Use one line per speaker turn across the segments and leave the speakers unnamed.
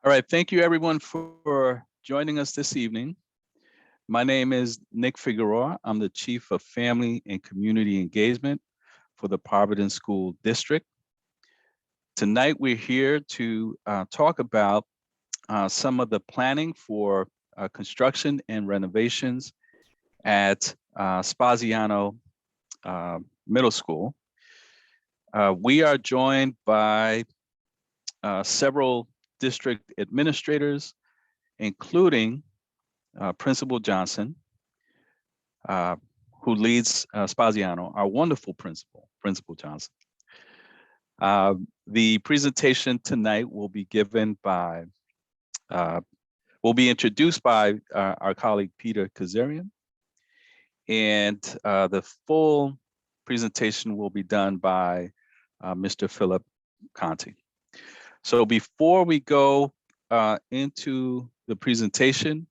All right, thank you everyone for joining us this evening. My name is Nick Figueroa. I'm the Chief of Family and Community Engagement for the Providence School District. Tonight, we're here to talk about some of the planning for construction and renovations at Spaziano Middle School. We are joined by several district administrators, including Principal Johnson, who leads Spaziano, our wonderful Principal Johnson. The presentation tonight will be given by, will be introduced by our colleague Peter Kazarian, and the full presentation will be done by Mr. Philip Conti. So before we go into the presentation,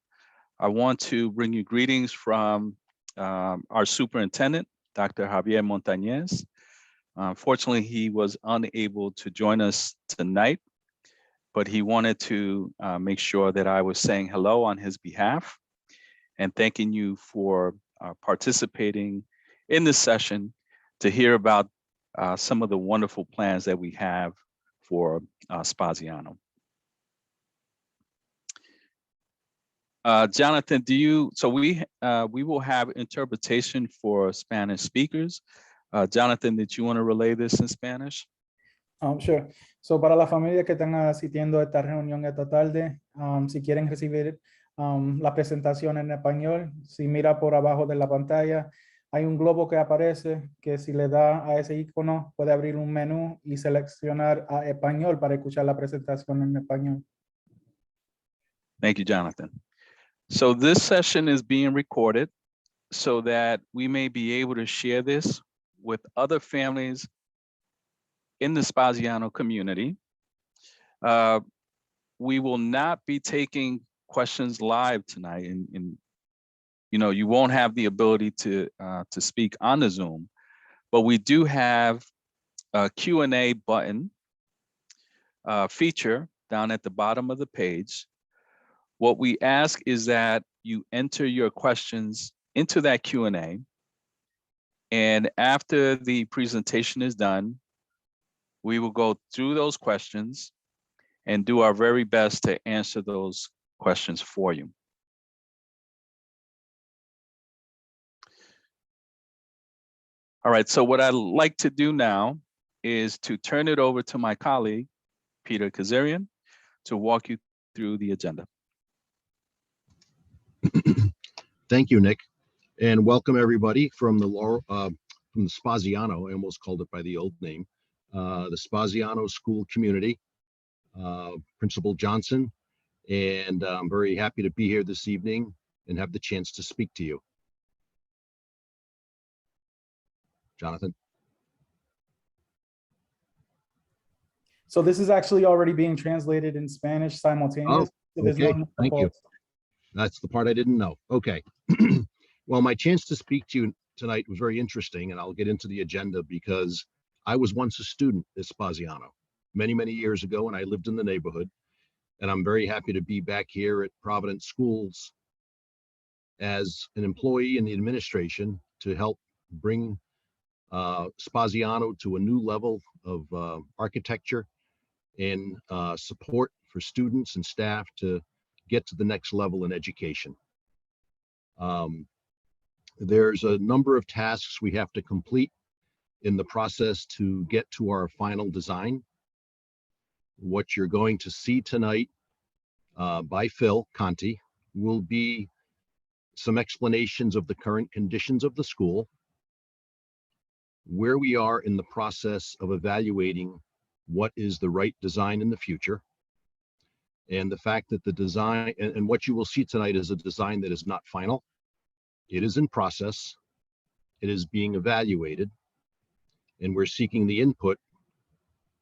I want to bring you greetings from our superintendent, Dr. Javier Montañez. Unfortunately, he was unable to join us tonight, but he wanted to make sure that I was saying hello on his behalf and thanking you for participating in this session to hear about some of the wonderful plans that we have for Spaziano. Jonathan, so we will have interpretation for Spanish speakers. Jonathan, did you want to relay this in Spanish?
Sure. So para la familia que están asistiendo a esta reunión esta tarde, si quieren recibir la presentación en español, si mira por abajo de la pantalla, hay un globo que aparece que si le da a ese icono puede abrir un menú y seleccionar a español para escuchar la presentación en español.
Thank you, Jonathan. So this session is being recorded so that we may be able to share this with other families in the Spaziano community. We will not be taking questions live tonight, and you know, you won't have the ability to speak on the Zoom, but we do have a Q&A button feature down at the bottom of the page. What we ask is that you enter your questions into that Q&A, and after the presentation is done, we will go through those questions and do our very best to answer those questions for you. All right, so what I'd like to do now is to turn it over to my colleague, Peter Kazarian, to walk you through the agenda.
Thank you, Nick, and welcome everybody from the Spaziano, I almost called it by the old name, the Spaziano School community, Principal Johnson, and I'm very happy to be here this evening and have the chance to speak to you. Jonathan.
So this is actually already being translated in Spanish simultaneously.
Oh, okay, thank you. That's the part I didn't know. Okay. Well, my chance to speak to you tonight was very interesting, and I'll get into the agenda because I was once a student at Spaziano many, many years ago, and I lived in the neighborhood. And I'm very happy to be back here at Providence Schools as an employee in the administration to help bring Spaziano to a new level of architecture and support for students and staff to get to the next level in education. There's a number of tasks we have to complete in the process to get to our final design. What you're going to see tonight by Phil Conti will be some explanations of the current conditions of the school, where we are in the process of evaluating what is the right design in the future, and the fact that the design, and what you will see tonight is a design that is not final. It is in process. It is being evaluated, and we're seeking the input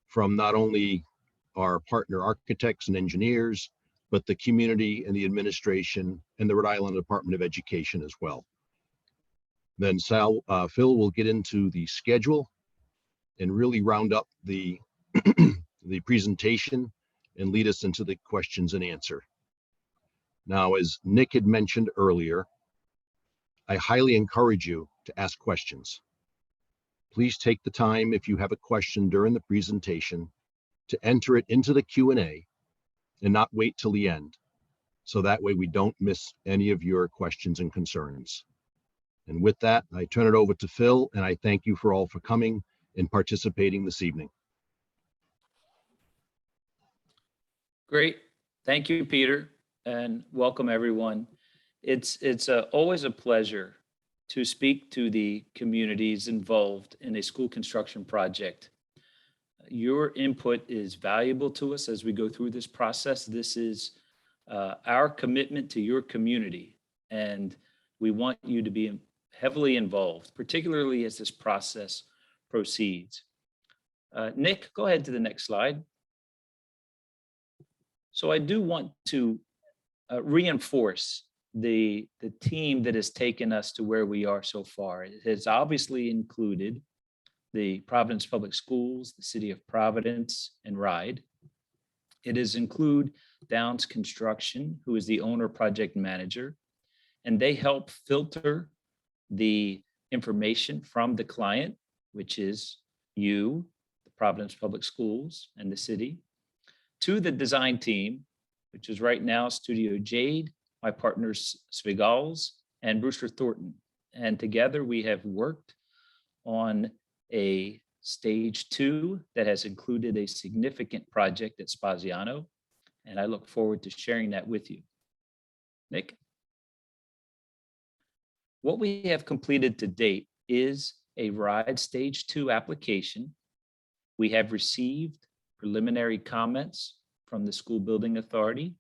from not only our partner architects and engineers, but the community and the administration and the Rhode Island Department of Education as well. Then Phil will get into the schedule and really round up the the presentation and lead us into the questions and answer. Now, as Nick had mentioned earlier, I highly encourage you to ask questions. Please take the time, if you have a question during the presentation, to enter it into the Q&A and not wait till the end. So that way we don't miss any of your questions and concerns. And with that, I turn it over to Phil, and I thank you for all for coming and participating this evening.
Great. Thank you, Peter, and welcome everyone. It's always a pleasure to speak to the communities involved in a school construction project. Your input is valuable to us as we go through this process. This is our commitment to your community, and we want you to be heavily involved, particularly as this process proceeds. Nick, go ahead to the next slide. So I do want to reinforce the team that has taken us to where we are so far. It has obviously included the Providence Public Schools, the City of Providence, and RIDE. It does include Downs Construction, who is the owner project manager, and they help filter the information from the client, which is you, the Providence Public Schools, and the city, to the design team, which is right now Studio Jade, my partners Svigals and Brewster Thornton. And together we have worked on a stage 2 that has included a significant project at Spaziano, and I look forward to sharing that with you. Nick? What we have completed to date is a RIDE stage 2 application. We have received preliminary comments from the School Building Authority.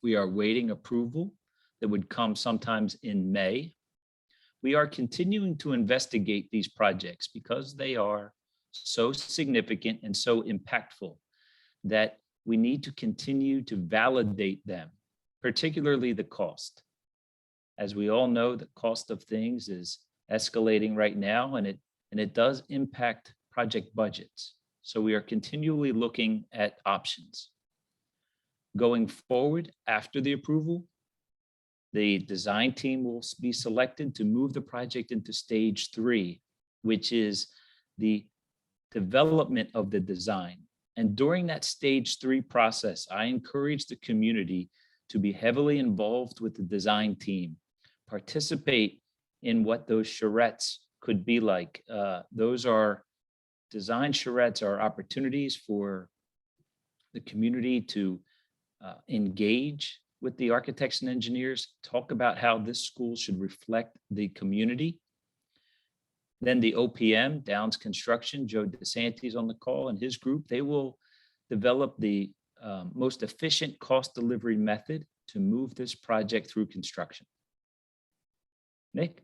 We are waiting approval that would come sometimes in May. We are continuing to investigate these projects because they are so significant and so impactful that we need to continue to validate them, particularly the cost. As we all know, the cost of things is escalating right now, and it does impact project budgets. So we are continually looking at options. Going forward, after the approval, the design team will be selected to move the project into stage 3, which is the development of the design. And during that stage 3 process, I encourage the community to be heavily involved with the design team, participate in what those charrettes could be like. Those are design charrettes, are opportunities for the community to engage with the architects and engineers, talk about how this school should reflect the community. Then the OPM, Downs Construction, Joe Desanti is on the call, and his group, they will develop the most efficient cost delivery method to move this project through construction. Nick?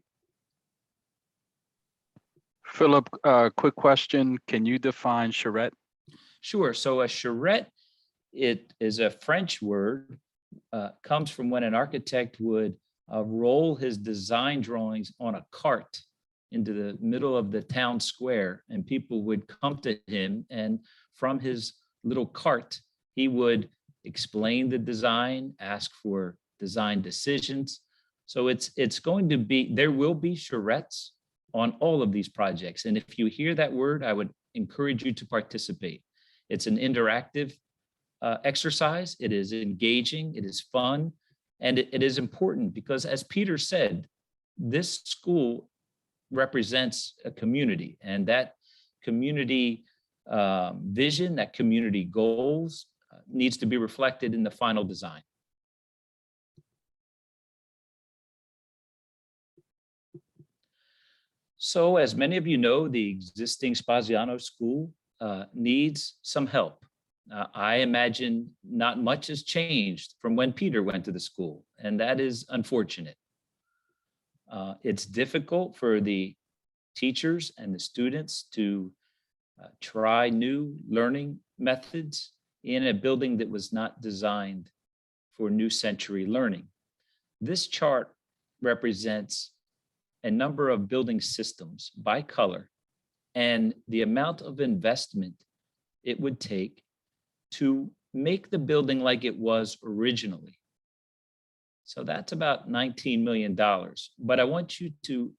Philip, quick question. Can you define charrette?
Sure. So a charrette, it is a French word, comes from when an architect would roll his design drawings on a cart into the middle of the town square, and people would come to him, and from his little cart, he would explain the design, ask for design decisions. So it's going to be, there will be charrettes on all of these projects. And if you hear that word, I would encourage you to participate. It's an interactive exercise. It is engaging, it is fun, and it is important because, as Peter said, this school represents a community, and that community vision, that community goals needs to be reflected in the final design. So as many of you know, the existing Spaziano school needs some help. I imagine not much has changed from when Peter went to the school, and that is unfortunate. It's difficult for the teachers and the students to try new learning methods in a building that was not designed for new century learning. This chart represents a number of building systems by color and the amount of investment it would take to make the building like it was originally. So that's about $19 million. But I want you to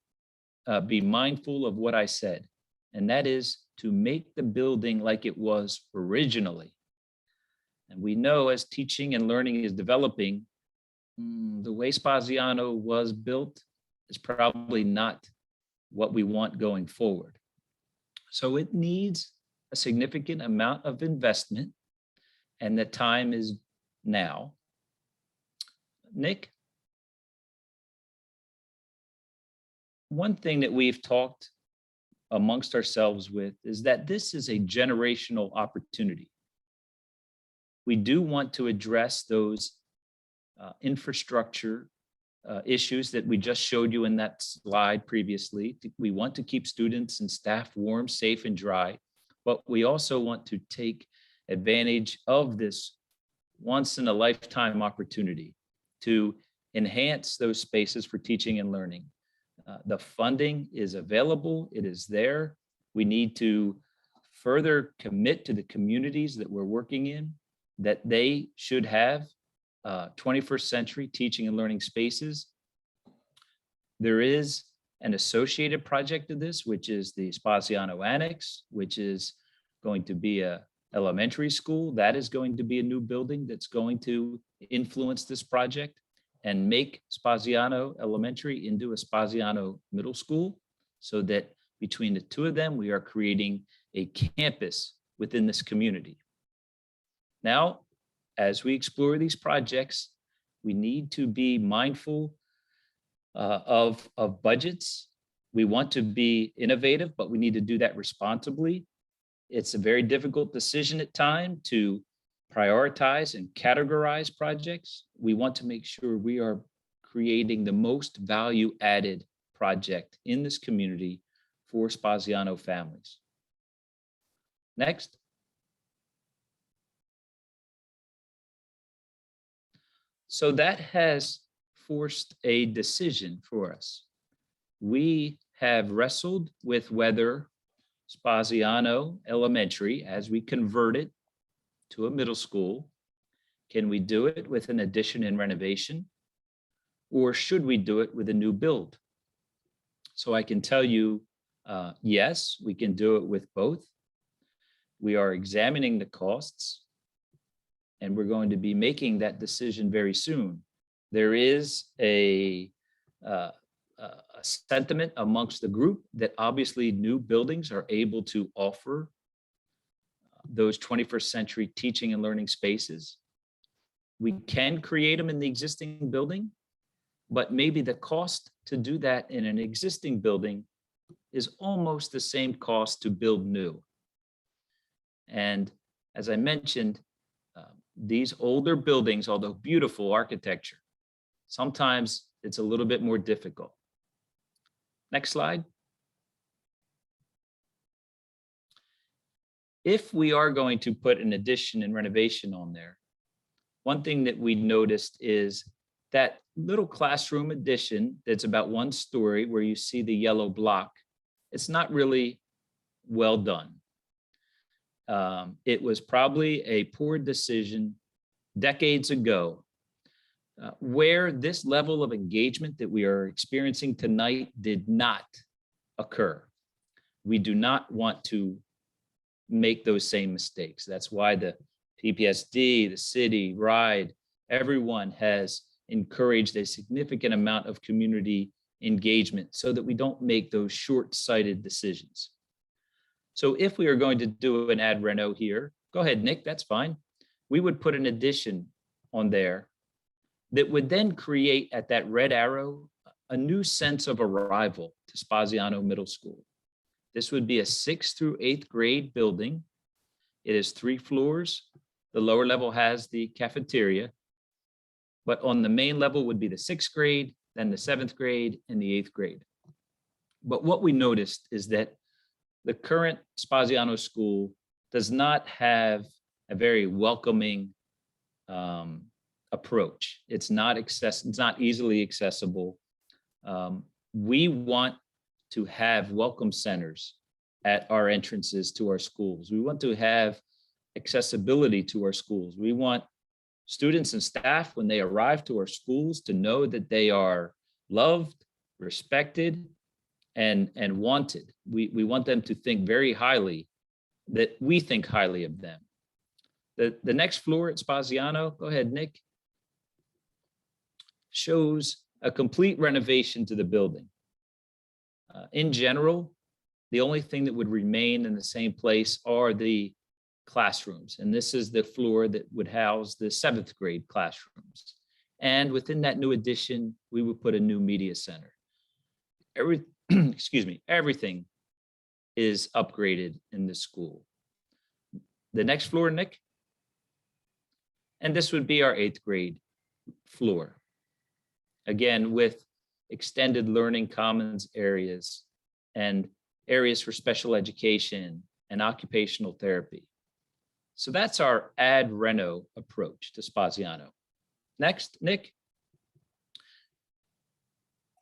be mindful of what I said, and that is to make the building like it was originally. And we know as teaching and learning is developing, the way Spaziano was built is probably not what we want going forward. So it needs a significant amount of investment, and the time is now. Nick? One thing that we've talked amongst ourselves with is that this is a generational opportunity. We do want to address those infrastructure issues that we just showed you in that slide previously. We want to keep students and staff warm, safe, and dry, but we also want to take advantage of this once-in-a-lifetime opportunity to enhance those spaces for teaching and learning. The funding is available, it is there. We need to further commit to the communities that we're working in, that they should have 21st century teaching and learning spaces. There is an associated project to this, which is the Spaziano Annex, which is going to be a elementary school. That is going to be a new building that's going to influence this project and make Spaziano Elementary into a Spaziano Middle School, so that between the two of them, we are creating a campus within this community. Now, as we explore these projects, we need to be mindful of budgets. We want to be innovative, but we need to do that responsibly. It's a very difficult decision at times to prioritize and categorize projects. We want to make sure we are creating the most value-added project in this community for Spaziano families. Next. So that has forced a decision for us. We have wrestled with whether Spaziano Elementary, as we convert it to a middle school, can we do it with an addition and renovation, or should we do it with a new build? So I can tell you, yes, we can do it with both. We are examining the costs, and we're going to be making that decision very soon. There is a sentiment amongst the group that obviously new buildings are able to offer those 21st century teaching and learning spaces. We can create them in the existing building, but maybe the cost to do that in an existing building is almost the same cost to build new. And as I mentioned, these older buildings, although beautiful architecture, sometimes it's a little bit more difficult. Next slide. If we are going to put an addition and renovation on there, one thing that we noticed is that little classroom addition that's about 1 story where you see the yellow block, it's not really well done. It was probably a poor decision decades ago, where this level of engagement that we are experiencing tonight did not occur. We do not want to make those same mistakes. That's why the PPSD, the city, RIDE, everyone has encouraged a significant amount of community engagement so that we don't make those short-sighted decisions. So if we are going to do an ad reno here, go ahead, Nick, that's fine. We would put an addition on there that would then create at that red arrow a new sense of arrival to Spaziano Middle School. This would be a 6th through 8th grade building. It is 3 floors. The lower level has the cafeteria, but on the main level would be the 6th grade, then the 7th grade, and the 8th grade. But what we noticed is that the current Spaziano school does not have a very welcoming approach. It's not easily accessible. We want to have welcome centers at our entrances to our schools. We want to have accessibility to our schools. We want students and staff, when they arrive to our schools, to know that they are loved, respected, and wanted. We want them to think very highly, that we think highly of them. The next floor at Spaziano, go ahead, Nick, shows a complete renovation to the building. In general, the only thing that would remain in the same place are the classrooms. And this is the floor that would house the 7th grade classrooms. And within that new addition, we would put a new media center. Excuse me, everything is upgraded in the school. The next floor, Nick. And this would be our 8th grade floor. Again, with extended learning commons areas and areas for special education and occupational therapy. So that's our ad reno approach to Spaziano. Next, Nick.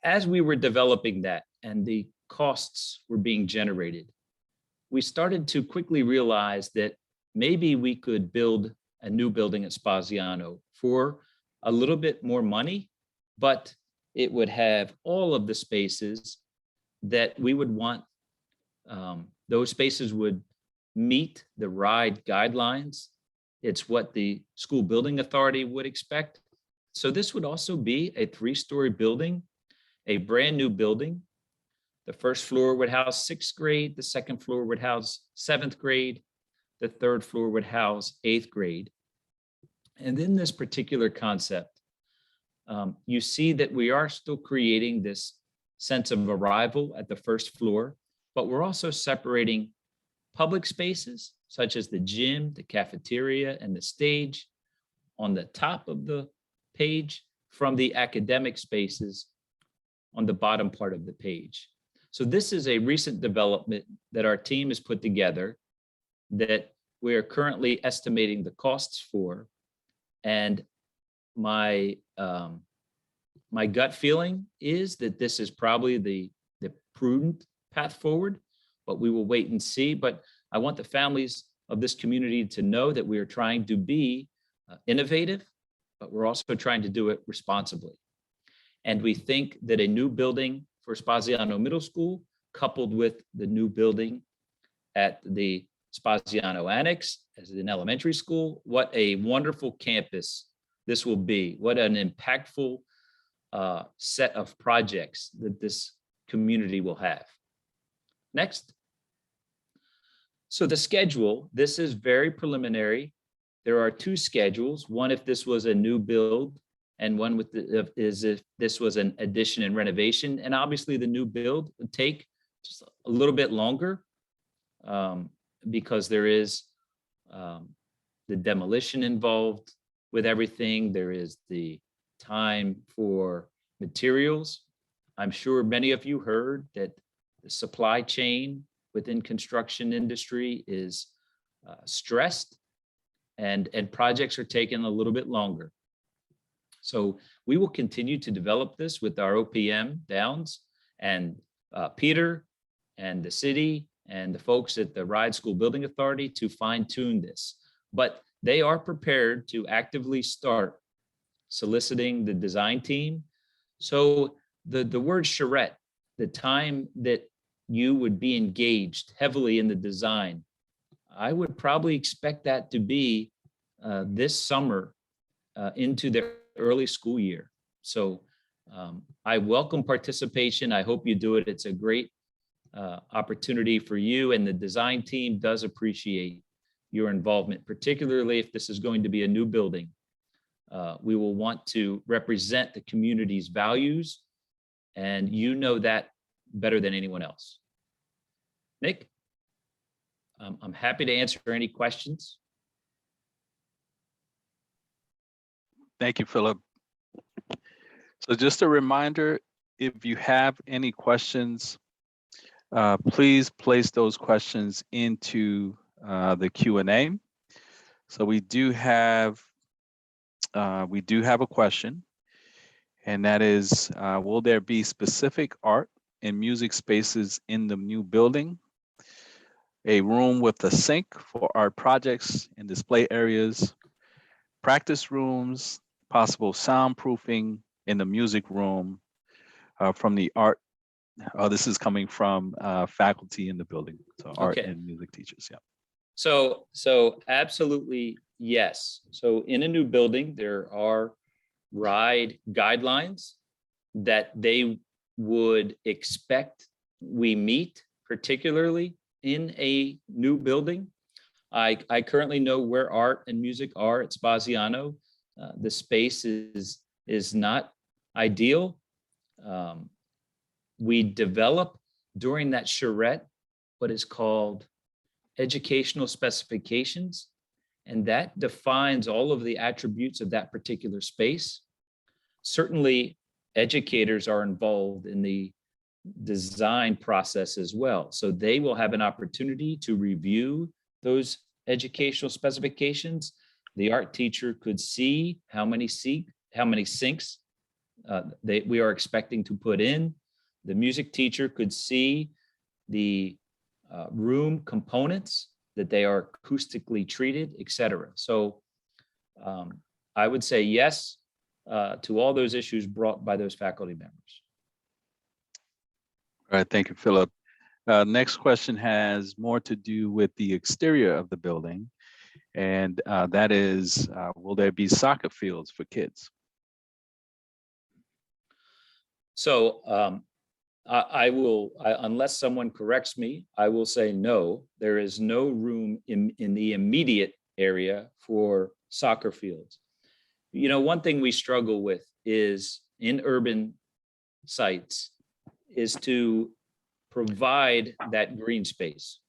As we were developing that and the costs were being generated, we started to quickly realize that maybe we could build a new building at Spaziano for a little bit more money, but it would have all of the spaces that we would want. Those spaces would meet the RIDE guidelines. It's what the school building authority would expect. So this would also be a 3-story building, a brand new building. The first floor would house 6th grade, the second floor would house 7th grade, the third floor would house 8th grade. And in this particular concept, you see that we are still creating this sense of arrival at the first floor, but we're also separating public spaces such as the gym, the cafeteria, and the stage on the top of the page from the academic spaces on the bottom part of the page. So this is a recent development that our team has put together that we are currently estimating the costs for. And my gut feeling is that this is probably the prudent path forward, but we will wait and see. But I want the families of this community to know that we are trying to be innovative, but we're also trying to do it responsibly. And we think that a new building for Spaziano Middle School, coupled with the new building at the Spaziano Annex as an elementary school, what a wonderful campus this will be. What an impactful set of projects that this community will have. Next. So the schedule, this is very preliminary. There are 2 schedules, one if this was a new build and one with is if this was an addition and renovation. And obviously the new build would take just a little bit longer because there is the demolition involved with everything. There is the time for materials. I'm sure many of you heard that the supply chain within construction industry is stressed and projects are taking a little bit longer. So we will continue to develop this with our OPM Downs and Peter and the city and the folks at the RIDE School Building Authority to fine tune this. But they are prepared to actively start soliciting the design team. So the word charrette, the time that you would be engaged heavily in the design, I would probably expect that to be this summer into the early school year. So I welcome participation. I hope you do it. It's a great opportunity for you, and the design team does appreciate your involvement, particularly if this is going to be a new building. We will want to represent the community's values, and you know that better than anyone else. Nick, I'm happy to answer any questions.
Thank you, Philip. So just a reminder, if you have any questions, please place those questions into the Q&A. So we do have a question, and that is, will there be specific art and music spaces in the new building? a room with a sink for art projects and display areas, practice rooms, possible soundproofing in the music room from the art. This is coming from faculty in the building, so art
Okay.
and music teachers. Yeah.
So absolutely, yes. So in a new building, there are RIDE guidelines that they would expect we meet, particularly in a new building. I currently know where art and music are at Spaziano. The space is not ideal. We develop during that charrette what is called educational specifications, and that defines all of the attributes of that particular space. Certainly, educators are involved in the design process as well. So they will have an opportunity to review those educational specifications. The art teacher could see how many sinks we are expecting to put in. The music teacher could see the room components, that they are acoustically treated, etc. So I would say yes to all those issues brought by those faculty members.
All right, thank you, Philip. Next question has more to do with the exterior of the building, and that is, will there be soccer fields for kids?
So I will, unless someone corrects me, I will say no. There is no room in the immediate area for soccer fields. You know, one thing we struggle with is in urban sites is to provide that green space.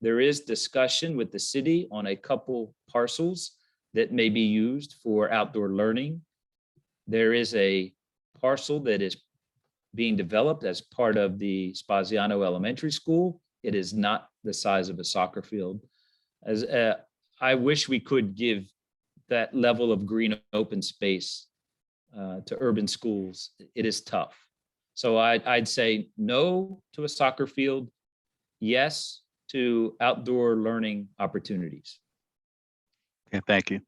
There is discussion with the city on a couple parcels that may be used for outdoor learning. There is a parcel that is being developed as part of the Spaziano Elementary School. It is not the size of a soccer field. As I wish we could give that level of green open space to urban schools. It is tough. So I'd say no to a soccer field, yes to outdoor learning opportunities.
Okay, thank you.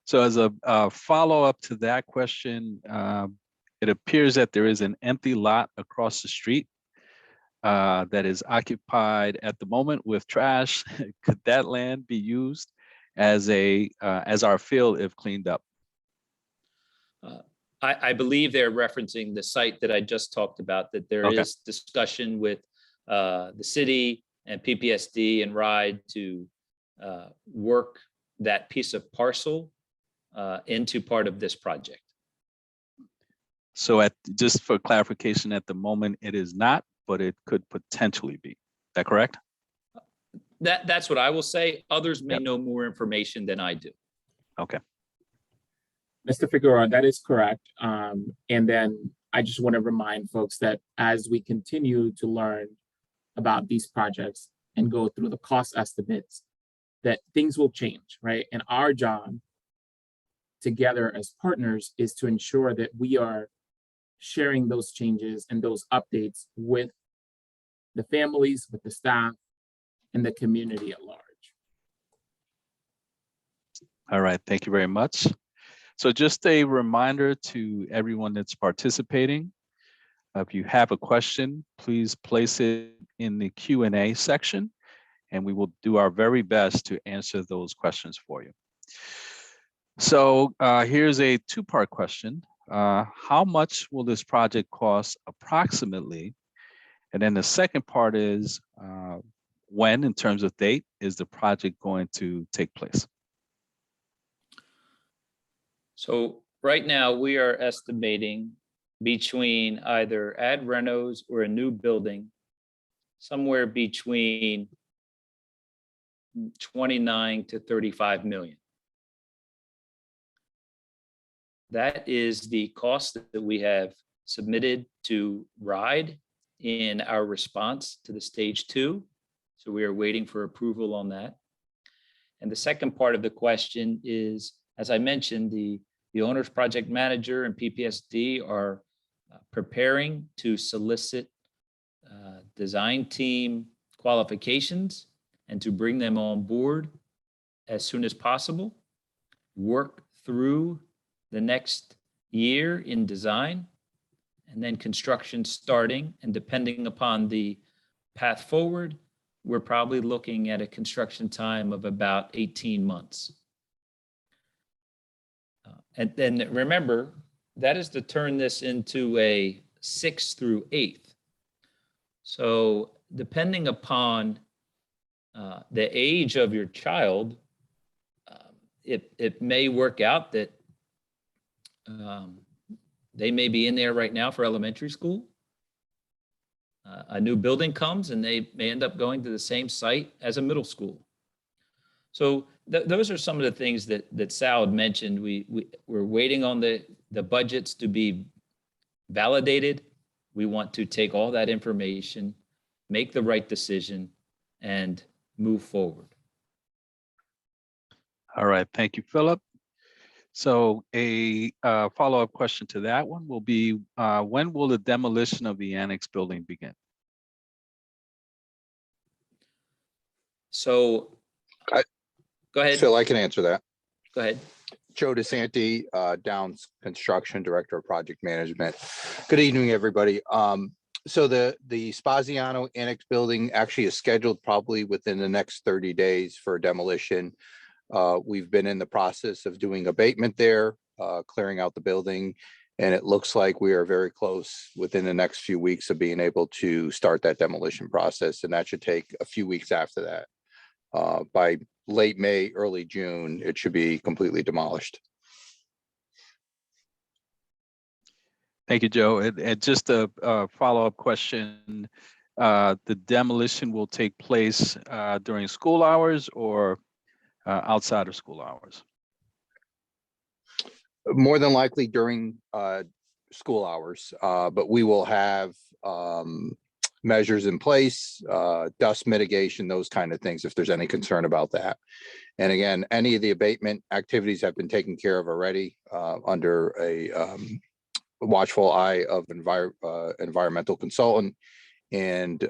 So as a follow-up to that question, it appears that there is an empty lot across the street that is occupied at the moment with trash. Could that land be used as our field if cleaned up?
I believe they're referencing the site that I just talked about, that there is discussion with the city and PPSD and RIDE to work that piece of parcel into part of this project.
So just for clarification, at the moment, it is not, but it could potentially be. Is that correct?
That's what I will say. Others may know more information than I do.
Okay.
Mr. Figueroa, that is correct. And then I just want to remind folks that as we continue to learn about these projects and go through the cost estimates, that things will change, right? And our job together as partners is to ensure that we are sharing those changes and those updates with the families, with the staff, and the community at large.
All right, thank you very much. So just a reminder to everyone that's participating, if you have a question, please place it in the Q&A section, and we will do our very best to answer those questions for you. So here's a two-part question. How much will this project cost approximately? And then the second part is when, in terms of date, is the project going to take place?
So right now we are estimating between either ad renos or a new building, somewhere between 29 to 35 million. That is the cost that we have submitted to RIDE in our response to the stage 2. So we are waiting for approval on that. And the second part of the question is, as I mentioned, the owner's project manager and PPSD are preparing to solicit design team qualifications and to bring them on board as soon as possible, work through the next year in design, and then construction starting. And depending upon the path forward, we're probably looking at a construction time of about 18 months. And then remember, that is to turn this into a 6th through 8th. So depending upon the age of your child, it may work out that they may be in there right now for elementary school. A new building comes and they may end up going to the same site as a middle school. So those are some of the things that Sal had mentioned. We're waiting on the budgets to be validated. We want to take all that information, make the right decision, and move forward.
All right, thank you, Philip. So a follow-up question to that one will be, when will the demolition of the annex building begin?
So go ahead.
Phil, I can answer that.
Go ahead.
Joe Desanti, Downs Construction, Director of Project Management. Good evening, everybody. So the Spaziano Annex building actually is scheduled probably within the next 30 days for demolition. We've been in the process of doing abatement there, clearing out the building, and it looks like we are very close within the next few weeks of being able to start that demolition process, and that should take a few weeks after that. By late May, early June, it should be completely demolished.
Thank you, Joe. And just a follow-up question, the demolition will take place during school hours or outside of school hours?
More than likely during school hours, but we will have measures in place, dust mitigation, those kind of things, if there's any concern about that. And again, any of the abatement activities have been taken care of already under a watchful eye of environmental consultant. And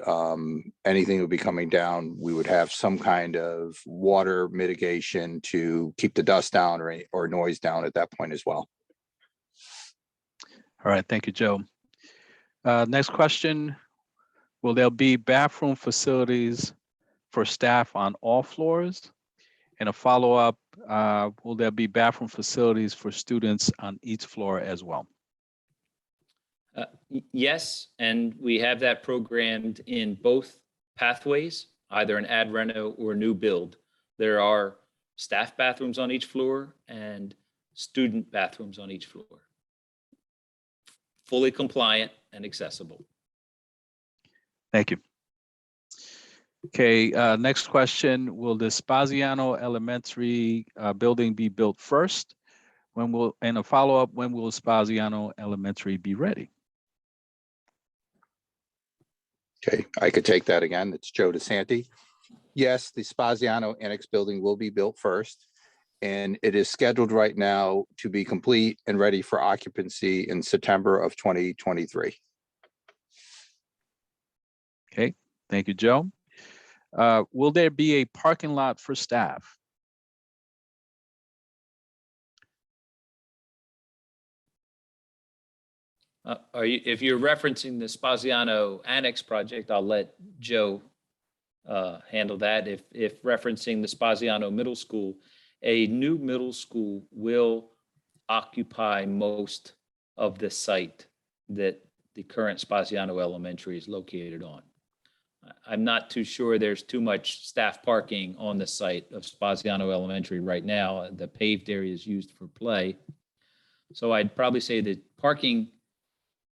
anything would be coming down, we would have some kind of water mitigation to keep the dust down or noise down at that point as well.
All right, thank you, Joe. Next question, will there be bathroom facilities for staff on all floors? And a follow-up, will there be bathroom facilities for students on each floor as well?
Yes, and we have that programmed in both pathways, either an ad reno or new build. There are staff bathrooms on each floor and student bathrooms on each floor. Fully compliant and accessible.
Thank you. Okay, next question, will the Spaziano Elementary building be built first? And a follow-up, when will Spaziano Elementary be ready?
Okay, I could take that again. It's Joe Desanti. Yes, the Spaziano Annex building will be built first, and it is scheduled right now to be complete and ready for occupancy in September of 2023.
Okay, thank you, Joe. Will there be a parking lot for staff?
If you're referencing the Spaziano Annex project, I'll let Joe handle that. If referencing the Spaziano Middle School, a new middle school will occupy most of the site that the current Spaziano Elementary is located on. I'm not too sure there's too much staff parking on the site of Spaziano Elementary right now. The paved area is used for play. So I'd probably say that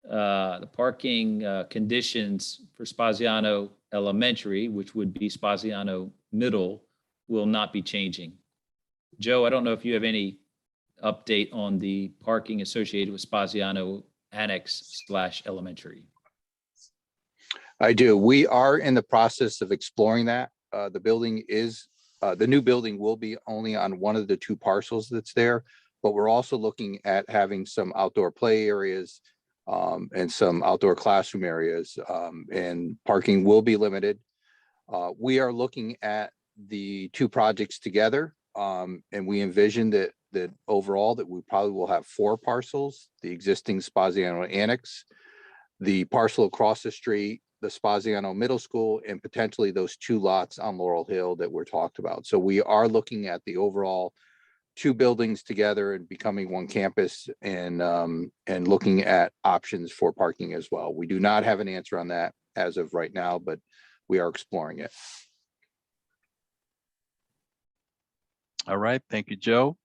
the parking conditions for Spaziano Elementary, which would be Spaziano Middle, will not be changing. Joe, I don't know if you have any update on the parking associated with Spaziano Annex / Elementary.
I do. We are in the process of exploring that. The new building will be only on one of the two parcels that's there, but we're also looking at having some outdoor play areas and some outdoor classroom areas, and parking will be limited. We are looking at the two projects together, and we envision that overall that we probably will have 4 parcels: the existing Spaziano Annex, the parcel across the street, the Spaziano Middle School, and potentially those 2 lots on Laurel Hill that were talked about. So we are looking at the overall 2 buildings together and becoming 1 campus, and looking at options for parking as well. We do not have an answer on that as of right now, but we are exploring it.
All right, thank you, Joe.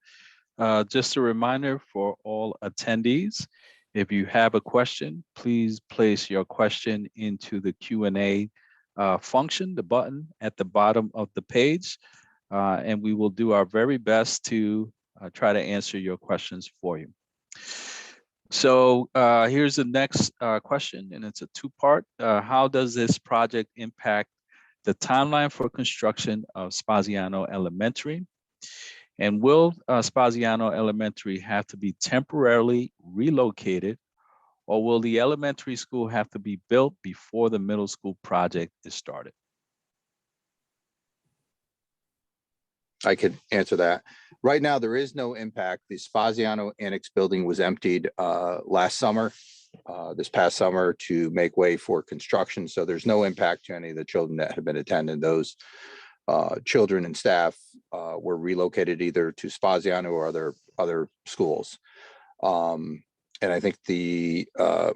Just a reminder for all attendees, if you have a question, please place your question into the Q&A function, the button at the bottom of the page, and we will do our very best to try to answer your questions for you. So here's the next question, and it's a 2-part. How does this project impact the timeline for construction of Spaziano Elementary? And will Spaziano Elementary have to be temporarily relocated, or will the elementary school have to be built before the middle school project is started?
I could answer that. Right now, there is no impact. The Spaziano Annex building was emptied last summer, this past summer, to make way for construction. So there's no impact to any of the children that have been attending. Those children and staff were relocated either to Spaziano or other schools. And I think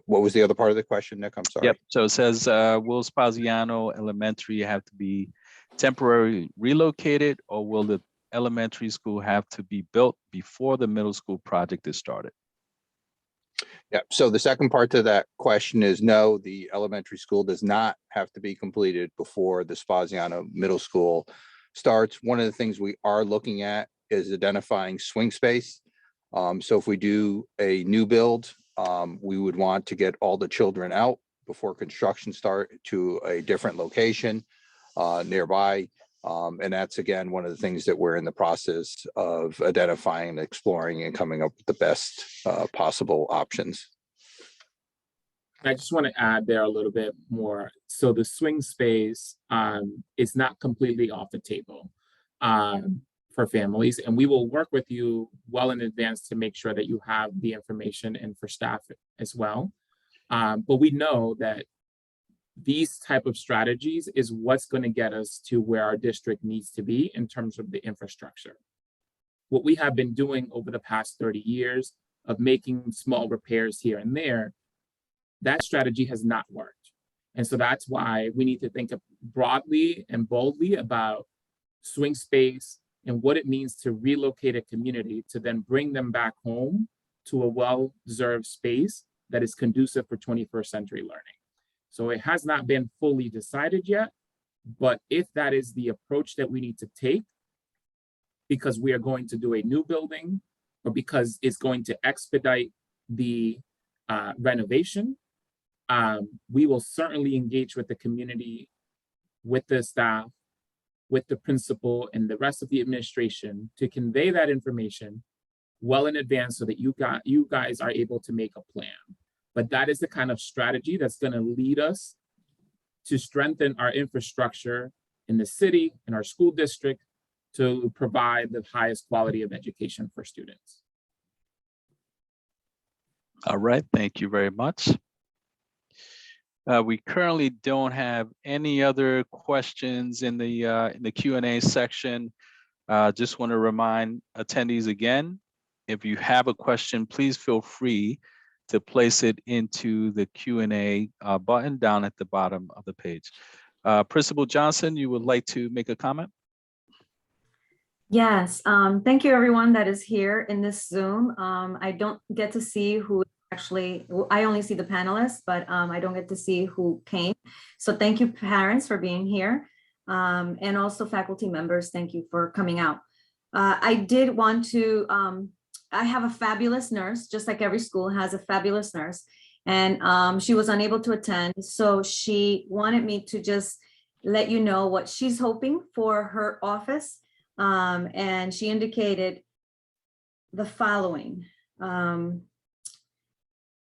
what was the other part of the question, Nick? I'm sorry.
Yep. So it says, will Spaziano Elementary have to be temporarily relocated, or will the elementary school have to be built before the middle school project is started?
Yeah. So the second part to that question is no, the elementary school does not have to be completed before the Spaziano Middle School starts. One of the things we are looking at is identifying swing space. So if we do a new build, we would want to get all the children out before construction start to a different location nearby. And that's, again, one of the things that we're in the process of identifying, exploring, and coming up with the best possible options.
I just want to add there a little bit more. So the swing space is not completely off the table for families, and we will work with you well in advance to make sure that you have the information, and for staff as well. But we know that these type of strategies is what's going to get us to where our district needs to be in terms of the infrastructure. What we have been doing over the past 30 years of making small repairs here and there, that strategy has not worked. And so that's why we need to think broadly and boldly about swing space and what it means to relocate a community to then bring them back home to a well-deserved space that is conducive for 21st century learning. So it has not been fully decided yet, but if that is the approach that we need to take, because we are going to do a new building, or because it's going to expedite the renovation, we will certainly engage with the community, with the staff, with the principal, and the rest of the administration to convey that information well in advance so that you guys are able to make a plan. But that is the kind of strategy that's going to lead us to strengthen our infrastructure in the city, in our school district, to provide the highest quality of education for students.
All right, thank you very much. We currently don't have any other questions in the Q&A section. Just want to remind attendees again, if you have a question, please feel free to place it into the Q&A button down at the bottom of the page. Principal Johnson, you would like to make a comment?
Yes, thank you everyone that is here in this Zoom. I don't get to see who actually, I only see the panelists, but I don't get to see who came. So thank you parents for being here. And also faculty members, thank you for coming out. I did want to, I have a fabulous nurse, just like every school has a fabulous nurse. And she was unable to attend. So she wanted me to just let you know what she's hoping for her office. And she indicated the following.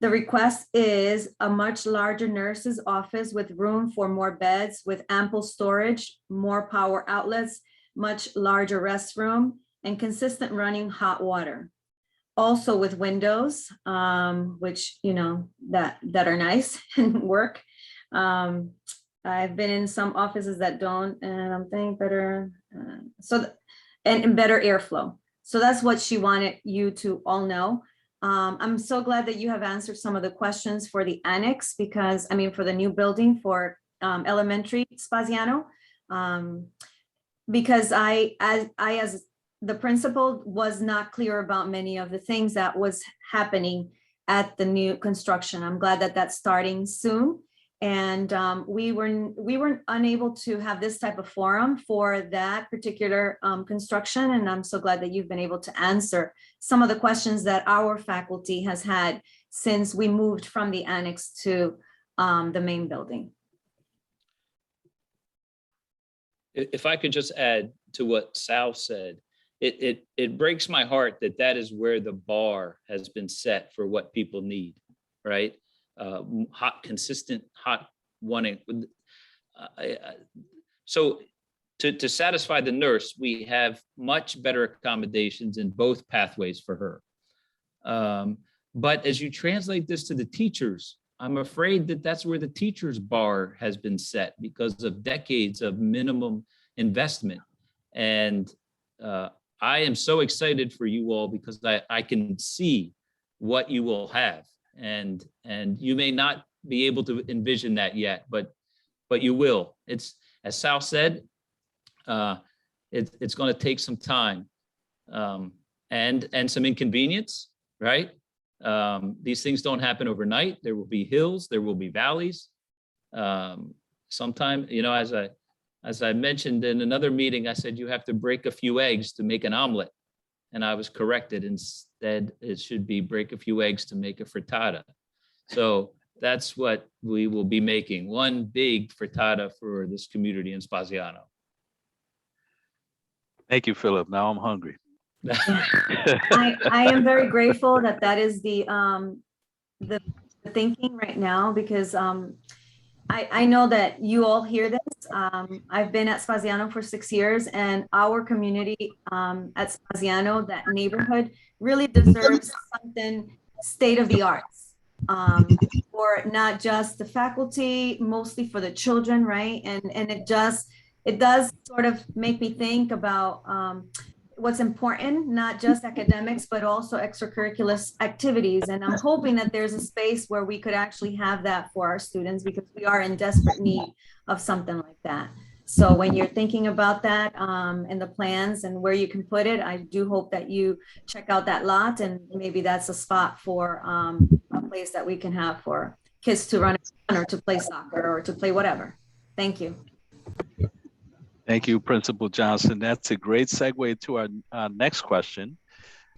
The request is a much larger nurse's office with room for more beds, with ample storage, more power outlets, much larger restroom, and consistent running hot water. Also with windows, which, you know, that are nice and work. I've been in some offices that don't, and I'm thinking better, and better airflow. So that's what she wanted you to all know. I'm so glad that you have answered some of the questions for the annex, because I mean, for the new building for elementary Spaziano, because I as the principal was not clear about many of the things that was happening at the new construction. I'm glad that that's starting soon. And we weren't unable to have this type of forum for that particular construction. And I'm so glad that you've been able to answer some of the questions that our faculty has had since we moved from the annex to the main building.
If I could just add to what Sal said, it breaks my heart that that is where the bar has been set for what people need, right? Hot, consistent, hot wanting. So to satisfy the nurse, we have much better accommodations in both pathways for her. But as you translate this to the teachers, I'm afraid that that's where the teachers' bar has been set because of decades of minimum investment. And I am so excited for you all because I can see what you will have. And you may not be able to envision that yet, but you will. It's, as Sal said, it's going to take some time and some inconvenience, right? These things don't happen overnight. There will be hills, there will be valleys. Sometime, you know, as I mentioned in another meeting, I said you have to break a few eggs to make an omelet, and I was corrected. Instead, it should be break a few eggs to make a frittata. So that's what we will be making, one big frittata for this community in Spaziano.
Thank you, Philip. Now I'm hungry.
I am very grateful that that is the thinking right now, because I know that you all hear this. I've been at Spaziano for 6 years, and our community at Spaziano, that neighborhood, really deserves something state of the arts for not just the faculty, mostly for the children, right? And it does sort of make me think about what's important, not just academics, but also extracurricular activities. And I'm hoping that there's a space where we could actually have that for our students, because we are in desperate need of something like that. So when you're thinking about that and the plans and where you can put it, I do hope that you check out that lot, and maybe that's a spot for a place that we can have for kids to run or to play soccer or to play whatever. Thank you.
Thank you, Principal Johnson. That's a great segue to our next question.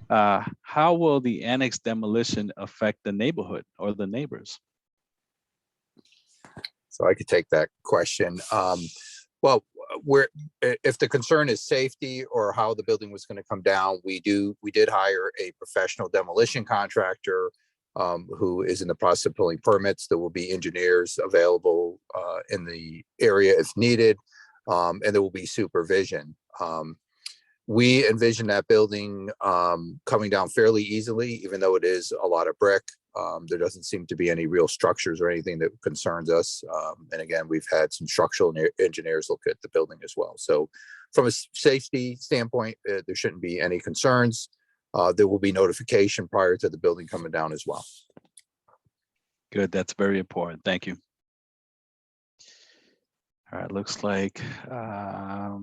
How will the annex demolition affect the neighborhood or the neighbors?
So I could take that question. Well, if the concern is safety or how the building was going to come down, we did hire a professional demolition contractor who is in the process of pulling permits. There will be engineers available in the area if needed. And there will be supervision. We envision that building coming down fairly easily, even though it is a lot of brick. There doesn't seem to be any real structures or anything that concerns us. And again, we've had some structural engineers look at the building as well. So from a safety standpoint, there shouldn't be any concerns. There will be notification prior to the building coming down as well.
Good, that's very important. Thank you. All right, looks like, all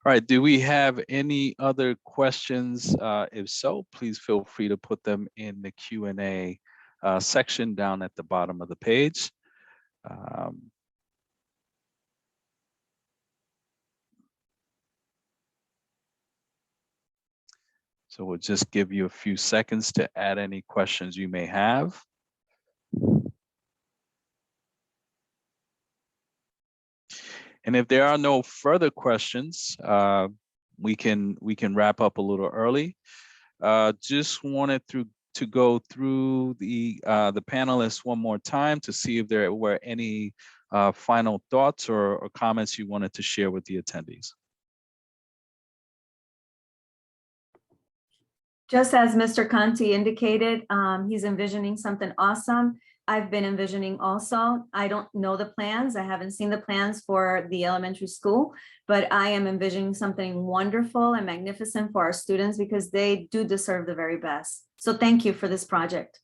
right, do we have any other questions? If so, please feel free to put them in the Q&A section down at the bottom of the page. So we'll just give you a few seconds to add any questions you may have. And if there are no further questions, we can wrap up a little early. Just wanted to go through the panelists one more time to see if there were any final thoughts or comments you wanted to share with the attendees.
Just as Mr. Conti indicated, he's envisioning something awesome. I've been envisioning also. I don't know the plans. I haven't seen the plans for the elementary school, but I am envisioning something wonderful and magnificent for our students because they do deserve the very best. So thank you for this project.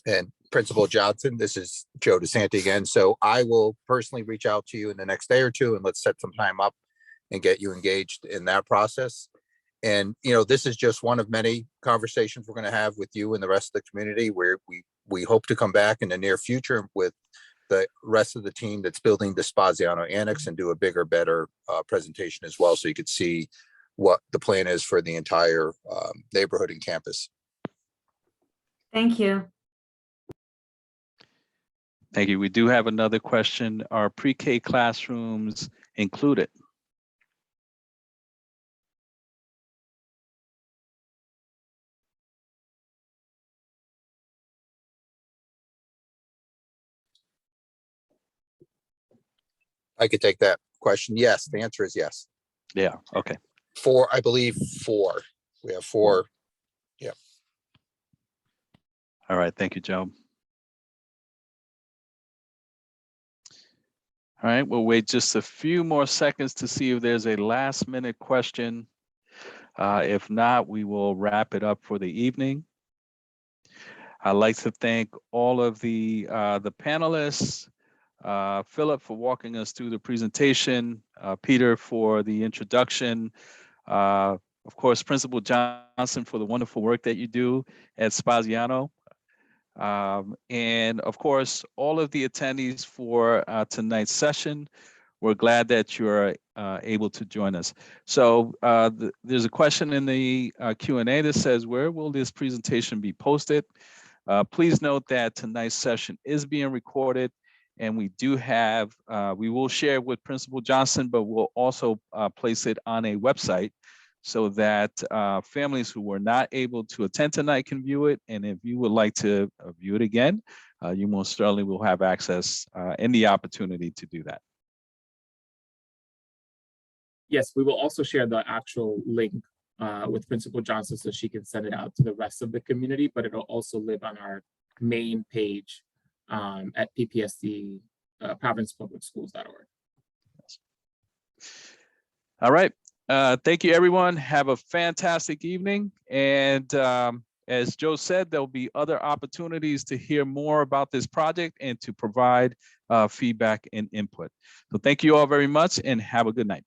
And Principal Johnson, this is Joe Desanti again. So I will personally reach out to you in the next day or two, and let's set some time up and get you engaged in that process. And, you know, this is just one of many conversations we're going to have with you and the rest of the community, where we hope to come back in the near future with the rest of the team that's building the Spaziano Annex and do a bigger, better presentation as well. So you could see what the plan is for the entire neighborhood and campus.
Thank you.
Thank you. We do have another question. Are pre-K classrooms included?
I could take that question. Yes, the answer is yes.
Yeah, okay.
I believe four. We have four. Yeah.
All right, thank you, Joe. All right, we'll wait just a few more seconds to see if there's a last minute question. If not, we will wrap it up for the evening. I'd like to thank all of the panelists, Philip for walking us through the presentation, Peter for the introduction, of course, Principal Johnson for the wonderful work that you do at Spaziano. And of course, all of the attendees for tonight's session. We're glad that you're able to join us. So there's a question in the Q&A that says, where will this presentation be posted? Please note that tonight's session is being recorded, and we do have, we will share with Principal Johnson, but we'll also place it on a website so that families who were not able to attend tonight can view it. And if you would like to view it again, you most certainly will have access and the opportunity to do that.
Yes, we will also share the actual link with Principal Johnson so she can send it out to the rest of the community, but it'll also live on our main page at PPSD, provincepublicschools.org.
All right. Thank you, everyone. Have a fantastic evening. And as Joe said, there'll be other opportunities to hear more about this project and to provide feedback and input. So thank you all very much and have a good night.